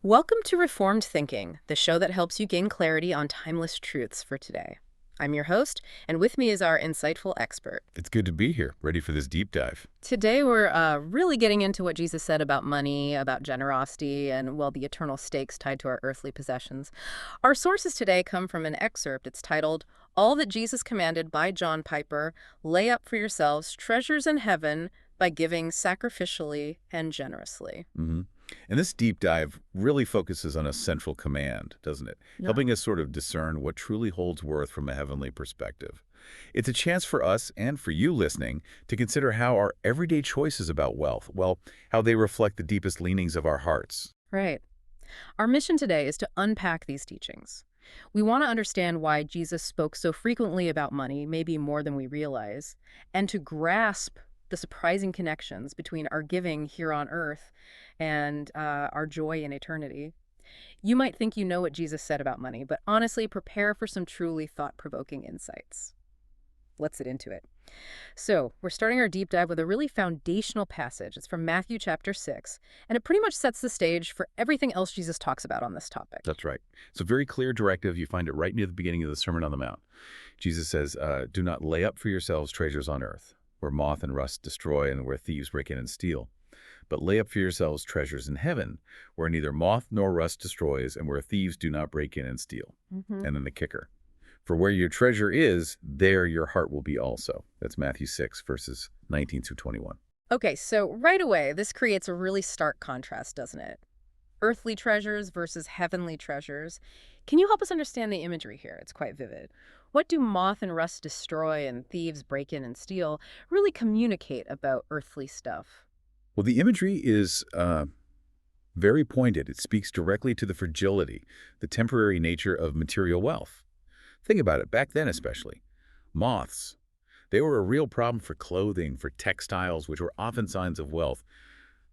Welcome to Reformed Thinking, the show that helps you gain clarity on timeless truths for today. I'm your host, and with me is our insightful expert. It's good to be here, ready for this deep dive. Today, we're really getting into what Jesus said about money, about generosity, and, well, the eternal stakes tied to our earthly possessions. Our sources today come from an excerpt. It's titled, All That Jesus Commanded by John Piper, Lay Up for Yourselves Treasures in Heaven by Giving Sacrificially and Generously. hmm And this deep dive really focuses on a central command, doesn't it? Yeah. Helping us sort of discern what truly holds worth from a heavenly perspective. It's a chance for us and for you listening to consider how our everyday choices about wealth, well, how they reflect the deepest leanings of our hearts. Right. Our mission today is to unpack these teachings. We want to understand why Jesus spoke so frequently about money, maybe more than we realize, and to grasp the surprising connections between our giving here on earth and our joy in eternity. You might think you know what Jesus said about money, but honestly, prepare for some truly thought-provoking insights. Let's get into it. So, we're starting our deep dive with a really foundational passage. It's from Matthew chapter 6, and it pretty much sets the stage for everything else Jesus talks about on this topic. That's right. It's a very clear directive. You find it right near the beginning of the Sermon on the Mount. Jesus says, do not lay up for yourselves treasures on earth, where moth and rust destroy and where thieves break in and steal. But lay up for yourselves treasures in heaven, where neither moth nor rust destroys and where thieves do not break in and steal. And then the kicker. For where your treasure is, there your heart will be also. That's Matthew 6, verses 19 through 21. Okay, so right away, this creates a really stark contrast, doesn't it? Earthly treasures versus heavenly treasures. Can you help us understand the imagery here? It's quite vivid. What do moth and rust destroy and thieves break in and steal really communicate about earthly stuff? Well, the imagery is very pointed. It speaks directly to the fragility, the temporary nature of material wealth. Think about it, back then especially. Moths, they were a real problem for clothing, for textiles, which were often signs of wealth.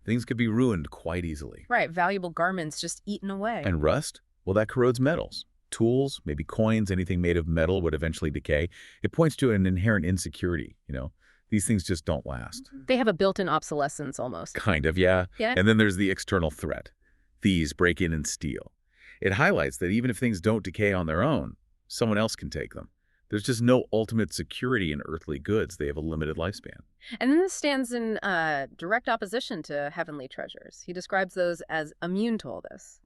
Things could be ruined quite easily. Right, valuable garments just eaten away. And rust? Well, that corrodes metals. Tools, maybe coins, anything made of metal would eventually decay. It points to an inherent insecurity, These things just don't last. They have a built-in obsolescence almost. Kind of, yeah. Yeah. And then there's the external threat. Thieves break in and steal. It highlights that even if things don't decay on their own, someone else can take them. There's just no ultimate security in earthly goods. They have a limited lifespan. And then this stands in direct opposition to heavenly treasures. He describes those as immune to all this.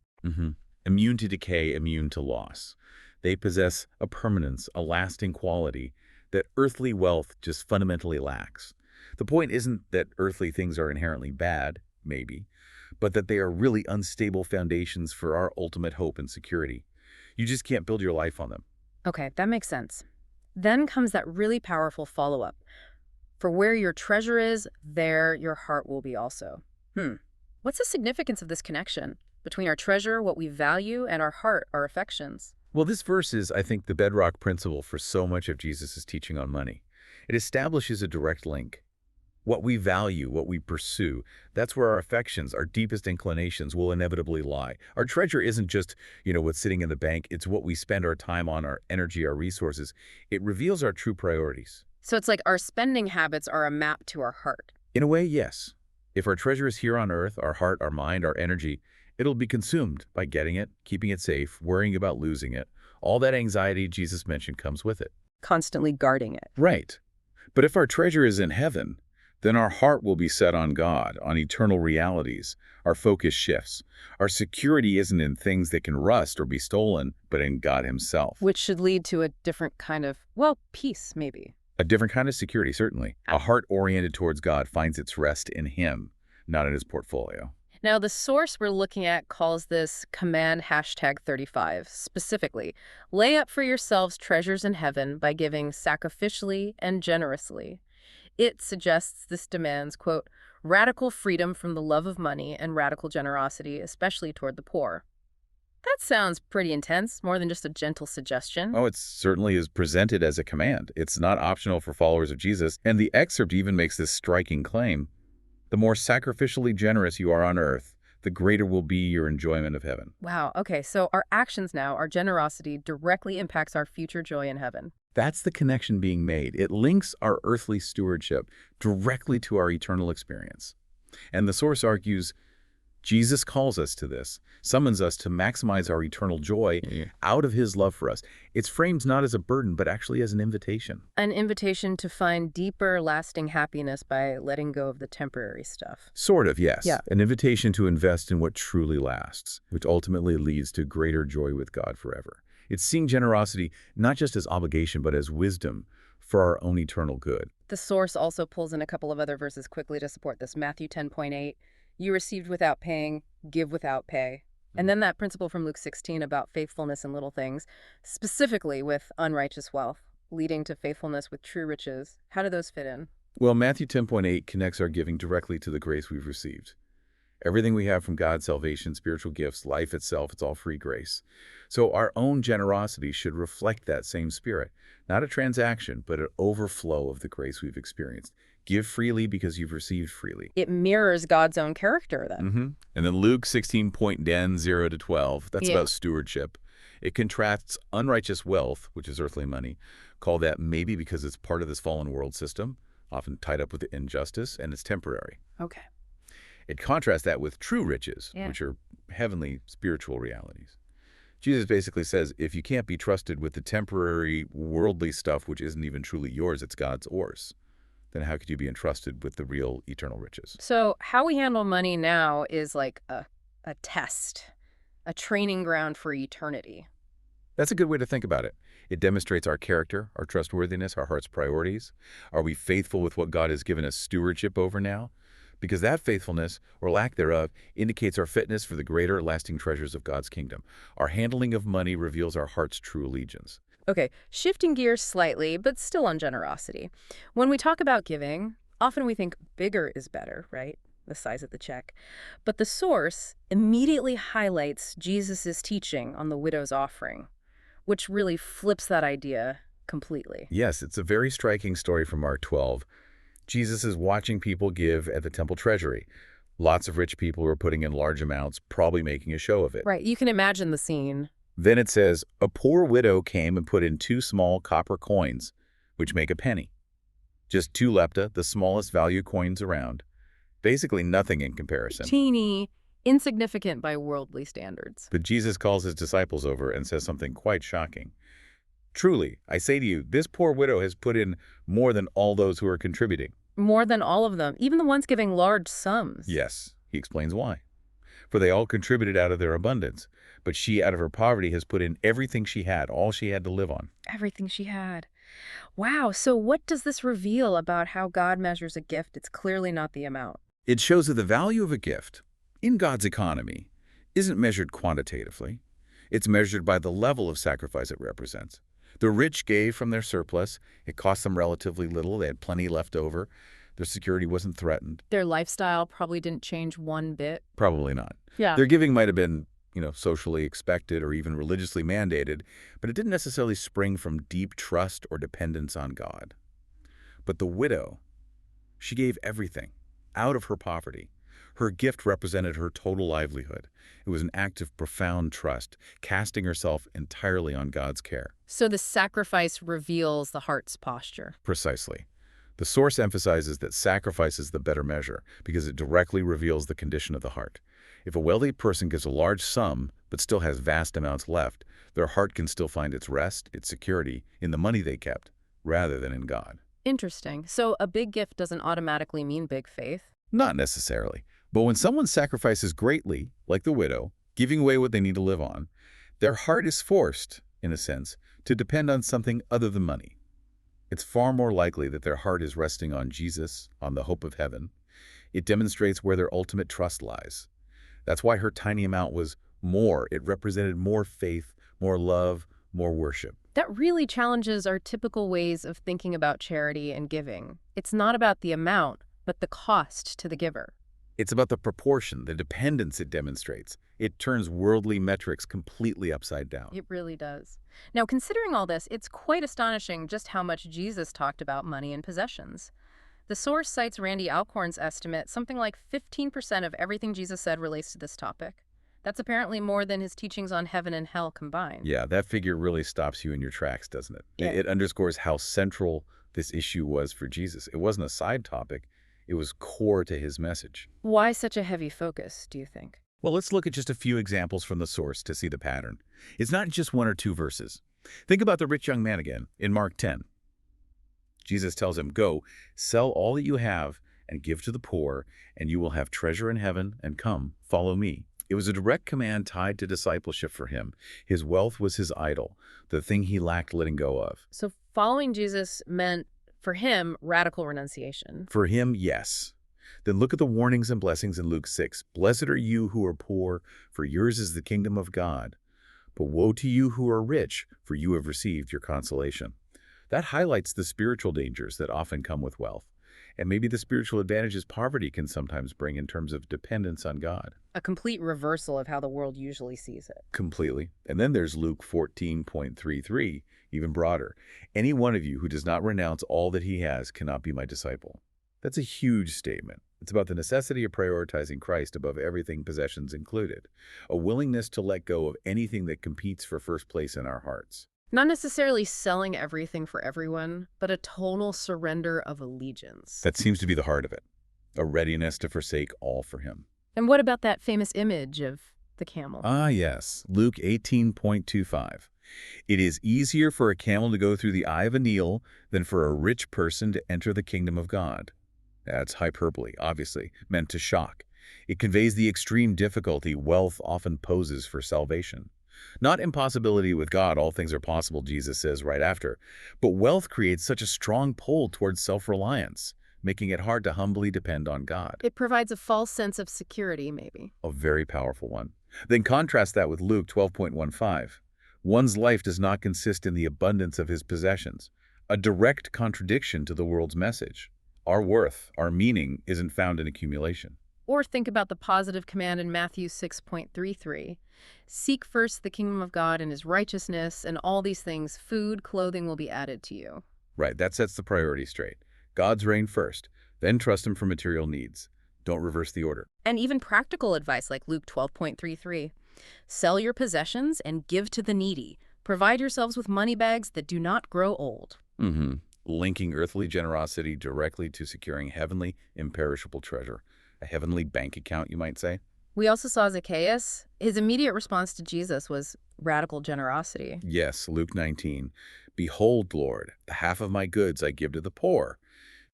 Immune to decay, immune to loss. They possess a permanence, a lasting quality that earthly wealth just fundamentally lacks. The point isn't that earthly things are inherently bad, maybe, but that they are really unstable foundations for our ultimate hope and security. You just can't build your life on them. Okay, that makes sense. Then comes that really powerful follow-up. For where your treasure is, there your heart will be also. What's the significance of this connection between our treasure, what we value, and our heart, our affections? Well, this verse is, I think, the bedrock principle for so much of Jesus' teaching on money. It establishes a direct link. What we value, what we pursue, that's where our affections, our deepest inclinations will inevitably lie. Our treasure isn't just, what's sitting in the bank. It's what we spend our time on, our energy, our resources. It reveals our true priorities. So it's like our spending habits are a map to our heart. In a way, yes. If our treasure is here on earth, our heart, our mind, our energy, it'll be consumed by getting it, keeping it safe, worrying about losing it. All that anxiety Jesus mentioned comes with it. Constantly guarding it. Right. But if our treasure is in heaven, then our heart will be set on God, on eternal realities. Our focus shifts. Our security isn't in things that can rust or be stolen, but in God himself. Which should lead to a different kind of, peace, maybe. A different kind of security, certainly. A heart oriented towards God finds its rest in him, not in his portfolio. Now, the source we're looking at calls this command #35, specifically, lay up for yourselves treasures in heaven by giving sacrificially and generously. It suggests this demands, quote, radical freedom from the love of money and radical generosity, especially toward the poor. That sounds pretty intense, more than just a gentle suggestion. Oh, it certainly is presented as a command. It's not optional for followers of Jesus, and the excerpt even makes this striking claim. The more sacrificially generous you are on earth, the greater will be your enjoyment of heaven. Wow, okay, so our actions now, our generosity, directly impacts our future joy in heaven. That's the connection being made. It links our earthly stewardship directly to our eternal experience. And the source argues Jesus calls us to this, summons us to maximize our eternal joy out of his love for us. It's framed not as a burden, but actually as an invitation. An invitation to find deeper, lasting happiness by letting go of the temporary stuff. Sort of, yes. Yeah. An invitation to invest in what truly lasts, which ultimately leads to greater joy with God forever. It's seeing generosity not just as obligation, but as wisdom for our own eternal good. The source also pulls in a couple of other verses quickly to support this. Matthew 10:8, you received without paying, give without pay. And then that principle from Luke 16 about faithfulness in little things, specifically with unrighteous wealth, leading to faithfulness with true riches. How do those fit in? Well, Matthew 10:8 connects our giving directly to the grace we've received. Everything we have from God, salvation, spiritual gifts, life itself, it's all free grace. So our own generosity should reflect that same spirit. Not a transaction, but an overflow of the grace we've experienced. Give freely because you've received freely. It mirrors God's own character then. And then Luke 16:10-12, that's Yeah. about stewardship. It contrasts unrighteous wealth, which is earthly money, call that maybe because it's part of this fallen world system, often tied up with injustice, and it's temporary. Okay. It contrasts that with true riches, Yeah. which are heavenly spiritual realities. Jesus basically says, if you can't be trusted with the temporary worldly stuff, which isn't even truly yours, it's God's ours, then how could you be entrusted with the real eternal riches? So how we handle money now is like a test, a training ground for eternity. That's a good way to think about it. It demonstrates our character, our trustworthiness, our heart's priorities. Are we faithful with what God has given us stewardship over now? Because that faithfulness, or lack thereof, indicates our fitness for the greater lasting treasures of God's kingdom. Our handling of money reveals our heart's true allegiance. Okay, shifting gears slightly, but still on generosity. When we talk about giving, often we think bigger is better, right? The size of the check. But the source immediately highlights Jesus' teaching on the widow's offering, which really flips that idea completely. Yes, it's a very striking story from Mark 12. Jesus is watching people give at the temple treasury. Lots of rich people were putting in large amounts, probably making a show of it. Right, you can imagine the scene. Then it says, a poor widow came and put in 2 small copper coins, which make a penny. Just 2 lepta, the smallest value coins around. Basically nothing in comparison. Teeny, insignificant by worldly standards. But Jesus calls his disciples over and says something quite shocking. Truly, I say to you, this poor widow has put in more than all those who are contributing. More than all of them, even the ones giving large sums. Yes, he explains why. For they all contributed out of their abundance, but she out of her poverty has put in everything she had, all she had to live on. Everything she had. Wow, so what does this reveal about how God measures a gift? It's clearly not the amount. It shows that the value of a gift, in God's economy, isn't measured quantitatively. It's measured by the level of sacrifice it represents. The rich gave from their surplus. It cost them relatively little. They had plenty left over. Their security wasn't threatened. Their lifestyle probably didn't change one bit. Probably not. Yeah. Their giving might have been, socially expected or even religiously mandated, but it didn't necessarily spring from deep trust or dependence on God. But the widow, she gave everything out of her poverty. Her gift represented her total livelihood. It was an act of profound trust, casting herself entirely on God's care. So the sacrifice reveals the heart's posture. Precisely. The source emphasizes that sacrifice is the better measure because it directly reveals the condition of the heart. If a wealthy person gives a large sum but still has vast amounts left, their heart can still find its rest, its security, in the money they kept, rather than in God. Interesting. So a big gift doesn't automatically mean big faith? Not necessarily. But when someone sacrifices greatly, like the widow, giving away what they need to live on, their heart is forced, in a sense, to depend on something other than money. It's far more likely that their heart is resting on Jesus, on the hope of heaven. It demonstrates where their ultimate trust lies. That's why her tiny amount was more. It represented more faith, more love, more worship. That really challenges our typical ways of thinking about charity and giving. It's not about the amount, but the cost to the giver. It's about the proportion, the dependence it demonstrates. It turns worldly metrics completely upside down. It really does. Now, considering all this, it's quite astonishing just how much Jesus talked about money and possessions. The source cites Randy Alcorn's estimate, something like 15% of everything Jesus said relates to this topic. That's apparently more than his teachings on heaven and hell combined. Yeah, that figure really stops you in your tracks, doesn't it? Yeah. It underscores how central this issue was for Jesus. It wasn't a side topic. It was core to his message. Why such a heavy focus, do you think? Well, let's look at just a few examples from the source to see the pattern. It's not just one or two verses. Think about the rich young man again in Mark 10. Jesus tells him, "Go, sell all that you have and give to the poor, and you will have treasure in heaven, and come, follow me." It was a direct command tied to discipleship for him. His wealth was his idol, the thing he lacked letting go of. So following Jesus meant, for him, radical renunciation. For him, yes. Then look at the warnings and blessings in Luke 6. "Blessed are you who are poor, for yours is the kingdom of God. But woe to you who are rich, for you have received your consolation." That highlights the spiritual dangers that often come with wealth, and maybe the spiritual advantages poverty can sometimes bring in terms of dependence on God. A complete reversal of how the world usually sees it. Completely. And then there's Luke 14.33, even broader. "Any one of you who does not renounce all that he has cannot be my disciple." That's a huge statement. It's about the necessity of prioritizing Christ above everything, possessions included. A willingness to let go of anything that competes for first place in our hearts. Not necessarily selling everything for everyone, but a total surrender of allegiance. That seems to be the heart of it. A readiness to forsake all for him. And what about that famous image of the camel? Ah, yes. Luke 18.25. "It is easier for a camel to go through the eye of a needle than for a rich person to enter the kingdom of God." That's hyperbole, obviously, meant to shock. It conveys the extreme difficulty wealth often poses for salvation. Not impossibility with God, all things are possible, Jesus says right after. But wealth creates such a strong pull towards self-reliance, making it hard to humbly depend on God. It provides a false sense of security, maybe. A very powerful one. Then contrast that with Luke 12.15. "One's life does not consist in the abundance of his possessions," a direct contradiction to the world's message. Our worth, our meaning, isn't found in accumulation. Or think about the positive command in Matthew 6.33. "Seek first the kingdom of God and his righteousness, and all these things, food, clothing, will be added to you." Right, that sets the priority straight. God's reign first, then trust him for material needs. Don't reverse the order. And even practical advice like Luke 12.33. "Sell your possessions and give to the needy. Provide yourselves with money bags that do not grow old." Linking earthly generosity directly to securing heavenly, imperishable treasure. A heavenly bank account, you might say. We also saw Zacchaeus. His immediate response to Jesus was radical generosity. Yes, Luke 19. "Behold, Lord, the half of my goods I give to the poor."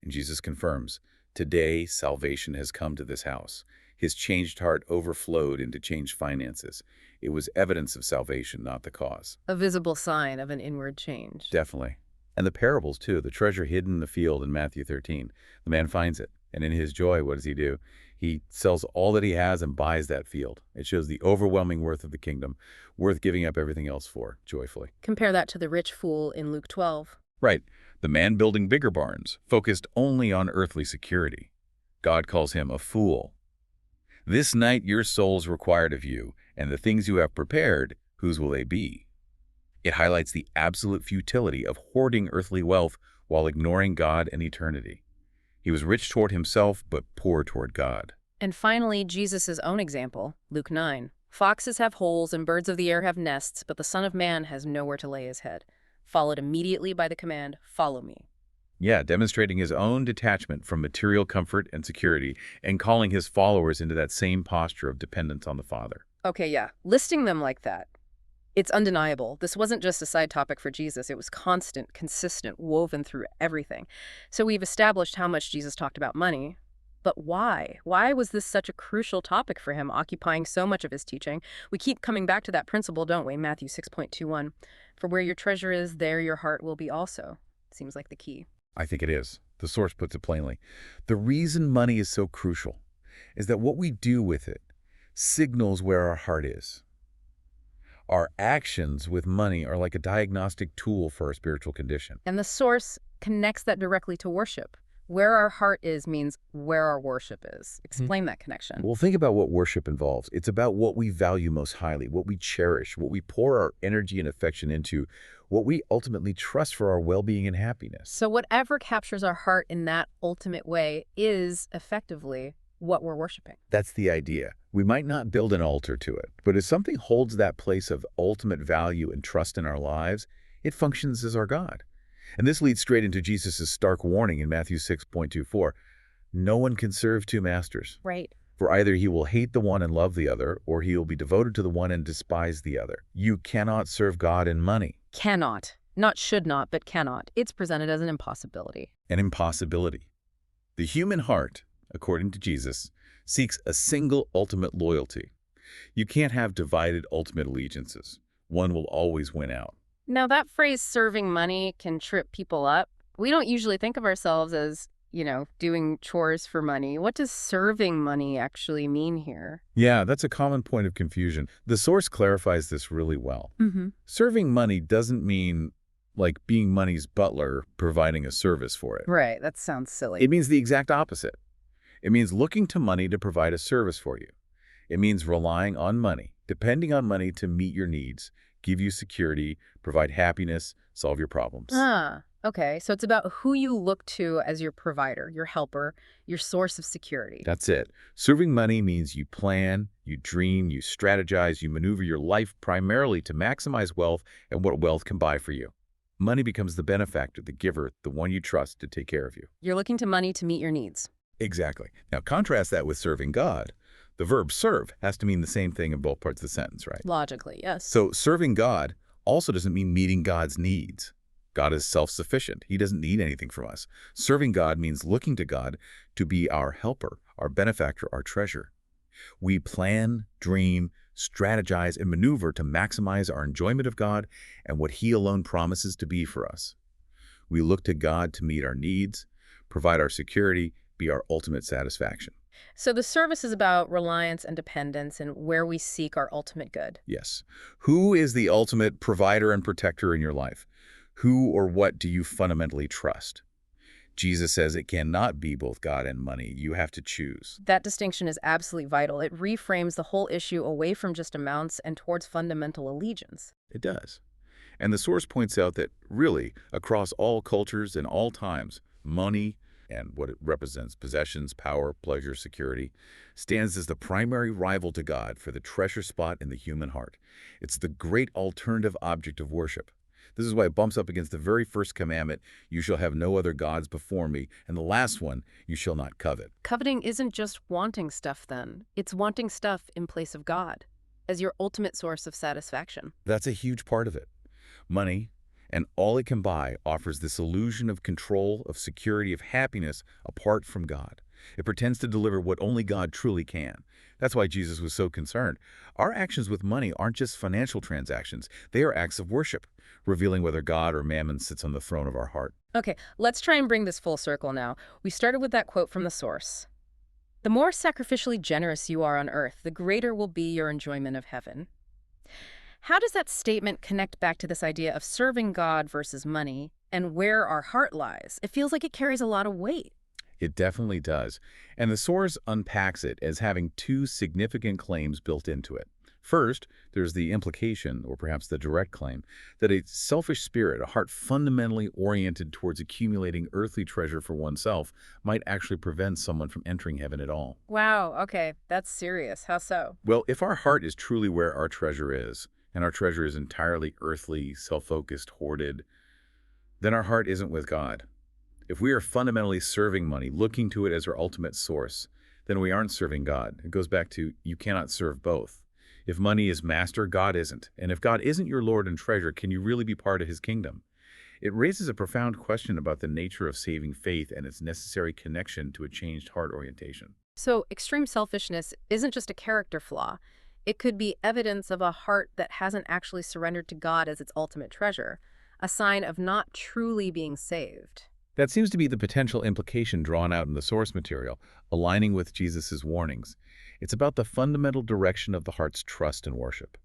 And Jesus confirms, today salvation has come to this house. His changed heart overflowed into changed finances. It was evidence of salvation, not the cause. A visible sign of an inward change. Definitely. And the parables, too. The treasure hidden in the field in Matthew 13. The man finds it, and in his joy, what does he do? He sells all that he has and buys that field. It shows the overwhelming worth of the kingdom, worth giving up everything else for, joyfully. Compare that to the rich fool in Luke 12. Right. The man building bigger barns, focused only on earthly security. God calls him a fool. "This night your soul's required of you, and the things you have prepared, whose will they be?" It highlights the absolute futility of hoarding earthly wealth while ignoring God and eternity. He was rich toward himself, but poor toward God. And finally, Jesus' own example, Luke 9. "Foxes have holes and birds of the air have nests, but the Son of Man has nowhere to lay his head." Followed immediately by the command, "Follow me." Yeah, demonstrating his own detachment from material comfort and security and calling his followers into that same posture of dependence on the Father. Okay, yeah. Listing them like that, it's undeniable. This wasn't just a side topic for Jesus. It was constant, consistent, woven through everything. So we've established how much Jesus talked about money. But why? Why was this such a crucial topic for him, occupying so much of his teaching? We keep coming back to that principle, don't we? Matthew 6.21. "For where your treasure is, there your heart will be also." Seems like the key. I think it is. The source puts it plainly. The reason money is so crucial is that what we do with it signals where our heart is. Our actions with money are like a diagnostic tool for our spiritual condition. And the source connects that directly to worship. Where our heart is means where our worship is. Explain that connection. Well, think about what worship involves. It's about what we value most highly, what we cherish, what we pour our energy and affection into, what we ultimately trust for our well-being and happiness. So whatever captures our heart in that ultimate way is effectively what we're worshiping. That's the idea. We might not build an altar to it, but if something holds that place of ultimate value and trust in our lives, it functions as our God. And this leads straight into Jesus' stark warning in Matthew 6.24. No one can serve two masters. Right. For either he will hate the one and love the other, or he will be devoted to the one and despise the other. You cannot serve God and money. Cannot. Not should not, but cannot. It's presented as an impossibility. An impossibility. The human heart, according to Jesus, seeks a single ultimate loyalty. You can't have divided ultimate allegiances. One will always win out. Now, that phrase serving money can trip people up. We don't usually think of ourselves as, doing chores for money. What does serving money actually mean here? Yeah, that's a common point of confusion. The source clarifies this really well. Mm-hmm. Serving money doesn't mean like being money's butler providing a service for it. Right, that sounds silly. It means the exact opposite. It means looking to money to provide a service for you. It means relying on money, depending on money to meet your needs, give you security, provide happiness, solve your problems. Okay. So it's about who you look to as your provider, your helper, your source of security. That's it. Serving money means you plan, you dream, you strategize, you maneuver your life primarily to maximize wealth and what wealth can buy for you. Money becomes the benefactor, the giver, the one you trust to take care of you. You're looking to money to meet your needs. Exactly. Now contrast that with serving God. The verb serve has to mean the same thing in both parts of the sentence, right? Logically, yes. So serving God also doesn't mean meeting God's needs. God is self-sufficient. He doesn't need anything from us. Serving God means looking to God to be our helper, our benefactor, our treasure. We plan, dream, strategize, and maneuver to maximize our enjoyment of God and what He alone promises to be for us. We look to God to meet our needs, provide our security, be our ultimate satisfaction. So the service is about reliance and dependence and where we seek our ultimate good. Yes. Who is the ultimate provider and protector in your life? Who or what do you fundamentally trust? Jesus says it cannot be both God and money. You have to choose. That distinction is absolutely vital. It reframes the whole issue away from just amounts and towards fundamental allegiance. It does. And the source points out that really, across all cultures and all times, money and what it represents, possessions, power, pleasure, security, stands as the primary rival to God for the treasure spot in the human heart. It's the great alternative object of worship. This is why it bumps up against the very first commandment, you shall have no other gods before me, and the last one, you shall not covet. Coveting isn't just wanting stuff then. It's wanting stuff in place of God as your ultimate source of satisfaction. That's a huge part of it. Money, and all it can buy, offers this illusion of control, of security, of happiness apart from God. It pretends to deliver what only God truly can. That's why Jesus was so concerned. Our actions with money aren't just financial transactions. They are acts of worship, revealing whether God or mammon sits on the throne of our heart. Okay, let's try and bring this full circle now. We started with that quote from the source. The more sacrificially generous you are on earth, the greater will be your enjoyment of heaven. How does that statement connect back to this idea of serving God versus money and where our heart lies? It feels like it carries a lot of weight. It definitely does. And the source unpacks it as having two significant claims built into it. First, there's the implication, or perhaps the direct claim, that a selfish spirit, a heart fundamentally oriented towards accumulating earthly treasure for oneself, might actually prevent someone from entering heaven at all. Wow, okay, that's serious. How so? Well, if our heart is truly where our treasure is, and our treasure is entirely earthly, self-focused, hoarded, then our heart isn't with God. If we are fundamentally serving money, looking to it as our ultimate source, then we aren't serving God. It goes back to you cannot serve both. If money is master, God isn't. And if God isn't your Lord and treasure, can you really be part of His kingdom? It raises a profound question about the nature of saving faith and its necessary connection to a changed heart orientation. So extreme selfishness isn't just a character flaw. It could be evidence of a heart that hasn't actually surrendered to God as its ultimate treasure, a sign of not truly being saved. That seems to be the potential implication drawn out in the source material, aligning with Jesus' warnings. It's about the fundamental direction of the heart's trust and worship.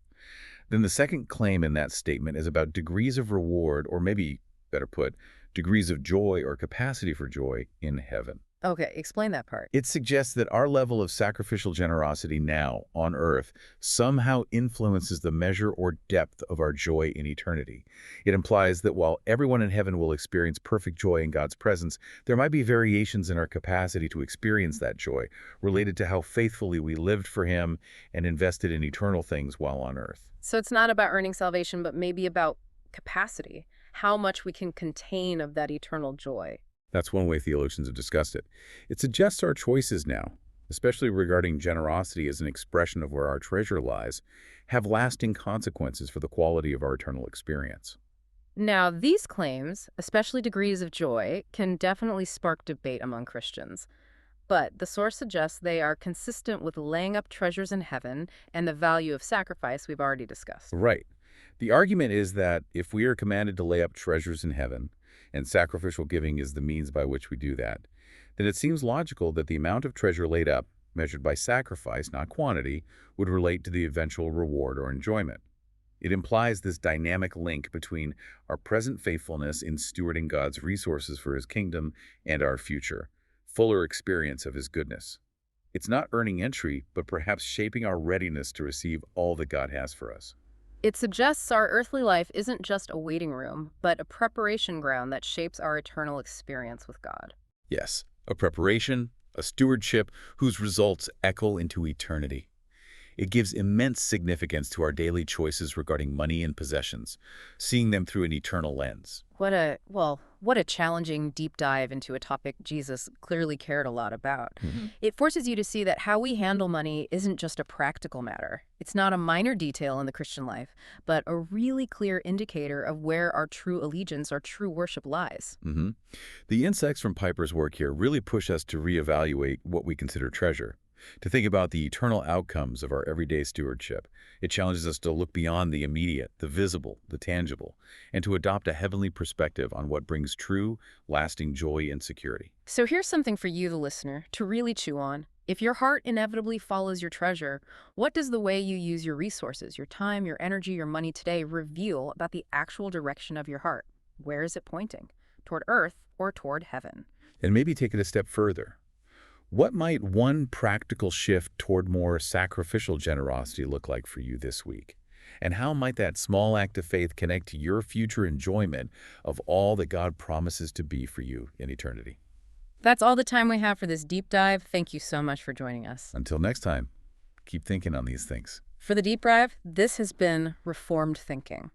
Then the second claim in that statement is about degrees of reward, or maybe, better put, degrees of joy or capacity for joy in heaven. Okay, explain that part. It suggests that our level of sacrificial generosity now, on earth, somehow influences the measure or depth of our joy in eternity. It implies that while everyone in heaven will experience perfect joy in God's presence, there might be variations in our capacity to experience that joy, related to how faithfully we lived for Him and invested in eternal things while on earth. So it's not about earning salvation, but maybe about capacity, how much we can contain of that eternal joy. That's one way theologians have discussed it. It suggests our choices now, especially regarding generosity as an expression of where our treasure lies, have lasting consequences for the quality of our eternal experience. Now, these claims, especially degrees of joy, can definitely spark debate among Christians. But the source suggests they are consistent with laying up treasures in heaven and the value of sacrifice we've already discussed. Right. The argument is that if we are commanded to lay up treasures in heaven, and sacrificial giving is the means by which we do that, then it seems logical that the amount of treasure laid up, measured by sacrifice, not quantity, would relate to the eventual reward or enjoyment. It implies this dynamic link between our present faithfulness in stewarding God's resources for his kingdom and our future, fuller experience of his goodness. It's not earning entry, but perhaps shaping our readiness to receive all that God has for us. It suggests our earthly life isn't just a waiting room, but a preparation ground that shapes our eternal experience with God. Yes, a preparation, a stewardship whose results echo into eternity. It gives immense significance to our daily choices regarding money and possessions, seeing them through an eternal lens. What a challenging deep dive into a topic Jesus clearly cared a lot about. Mhm. It forces you to see that how we handle money isn't just a practical matter. It's not a minor detail in the Christian life, but a really clear indicator of where our true allegiance, our true worship lies. Mhm. The insights from Piper's work here really push us to reevaluate what we consider treasure, to think about the eternal outcomes of our everyday stewardship. It challenges us to look beyond the immediate, the visible, the tangible, and to adopt a heavenly perspective on what brings true, lasting joy and security. So here's something for you, the listener, to really chew on. If your heart inevitably follows your treasure, what does the way you use your resources, your time, your energy, your money today reveal about the actual direction of your heart? Where is it pointing? Toward earth or toward heaven? And maybe take it a step further. What might one practical shift toward more sacrificial generosity look like for you this week? And how might that small act of faith connect to your future enjoyment of all that God promises to be for you in eternity? That's all the time we have for this deep dive. Thank you so much for joining us. Until next time, keep thinking on these things. For the deep dive, this has been Reformed Thinking.